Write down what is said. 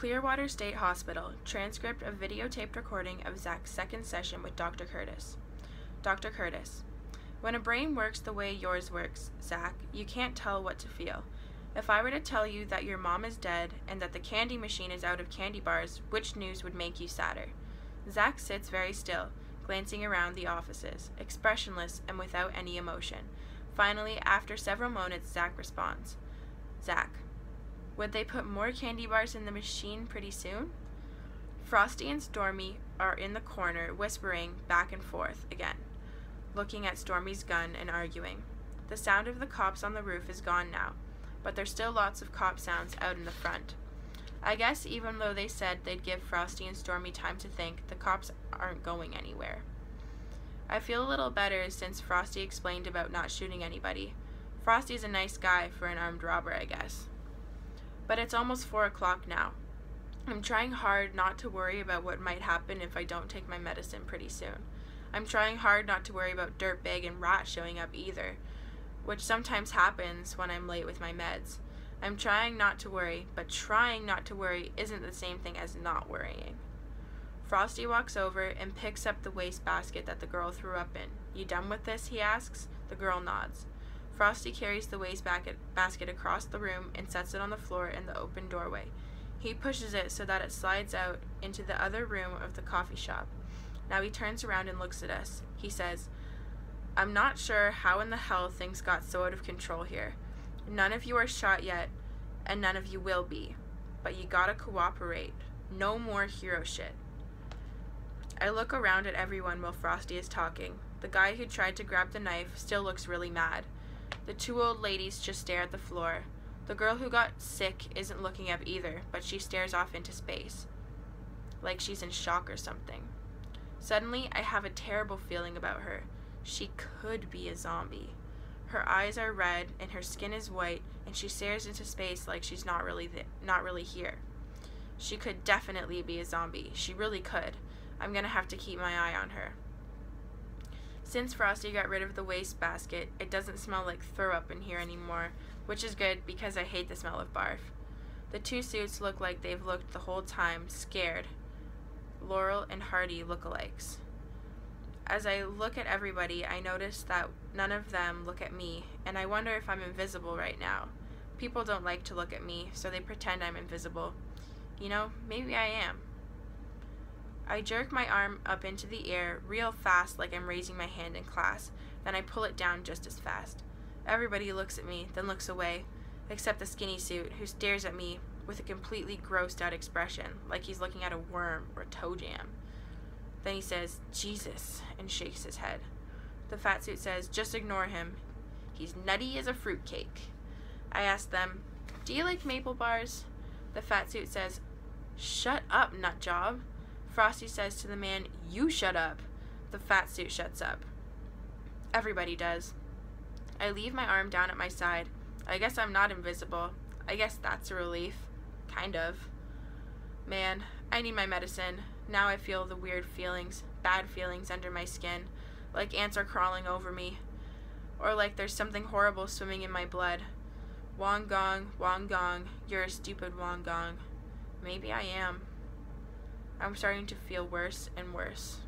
Clearwater State Hospital, transcript of videotaped recording of Zach's second session with Dr. Curtis. Dr. Curtis: when a brain works the way yours works, Zach, you can't tell what to feel. If I were to tell you that your mom is dead and that the candy machine is out of candy bars, which news would make you sadder? Zach sits very still, glancing around the offices, expressionless and without any emotion. Finally, after several moments, Zach responds. Zach: would they put more candy bars in the machine pretty soon? Frosty and Stormy are in the corner, whispering back and forth again, looking at Stormy's gun and arguing. The sound of the cops on the roof is gone now, but there's still lots of cop sounds out in the front. I guess even though they said they'd give Frosty and Stormy time to think, the cops aren't going anywhere. I feel a little better since Frosty explained about not shooting anybody. Frosty's a nice guy for an armed robber, I guess. But it's almost 4 o'clock now. I'm trying hard not to worry about what might happen if I don't take my medicine pretty soon. I'm trying hard not to worry about Dirtbag and Rat showing up either, which sometimes happens when I'm late with my meds. I'm trying not to worry, but trying not to worry isn't the same thing as not worrying. Frosty walks over and picks up the wastebasket that the girl threw up in. You done with this? He asks. The girl nods. Frosty carries the wastebasket across the room and sets it on the floor in the open doorway. He pushes it so that it slides out into the other room of the coffee shop. Now he turns around and looks at us. He says, I'm not sure how in the hell things got so out of control here. None of you are shot yet, and none of you will be. But you gotta cooperate. No more hero shit. I look around at everyone while Frosty is talking. The guy who tried to grab the knife still looks really mad. The two old ladies just stare at the floor. The girl who got sick isn't looking up either, but she stares off into space, like she's in shock or something. Suddenly, I have a terrible feeling about her. She could be a zombie. Her eyes are red and her skin is white, and she stares into space like she's not really here. She could definitely be a zombie. She really could. I'm gonna have to keep my eye on her. Since Frosty got rid of the wastebasket, it doesn't smell like throw up in here anymore, which is good because I hate the smell of barf. The two suits look like they've looked the whole time, scared. Laurel and Hardy lookalikes. As I look at everybody, I notice that none of them look at me, and I wonder if I'm invisible right now. People don't like to look at me, so they pretend I'm invisible. You know, maybe I am. I jerk my arm up into the air real fast like I'm raising my hand in class, then I pull it down just as fast. Everybody looks at me, then looks away, except the skinny suit, who stares at me with a completely grossed out expression, like he's looking at a worm or a toe jam. Then he says, Jesus, and shakes his head. The fat suit says, just ignore him. He's nutty as a fruitcake. I ask them, do you like maple bars? The fat suit says, shut up, nutjob. Frosty says to the man, you shut up. The fat suit shuts up. Everybody does. I leave my arm down at my side. I guess I'm not invisible. I guess that's a relief. Kind of. Man, I need my medicine. Now I feel the weird feelings, bad feelings under my skin, like ants are crawling over me, or like there's something horrible swimming in my blood. Wong Gong, you're a stupid Wong Gong. Maybe I am. I'm starting to feel worse and worse.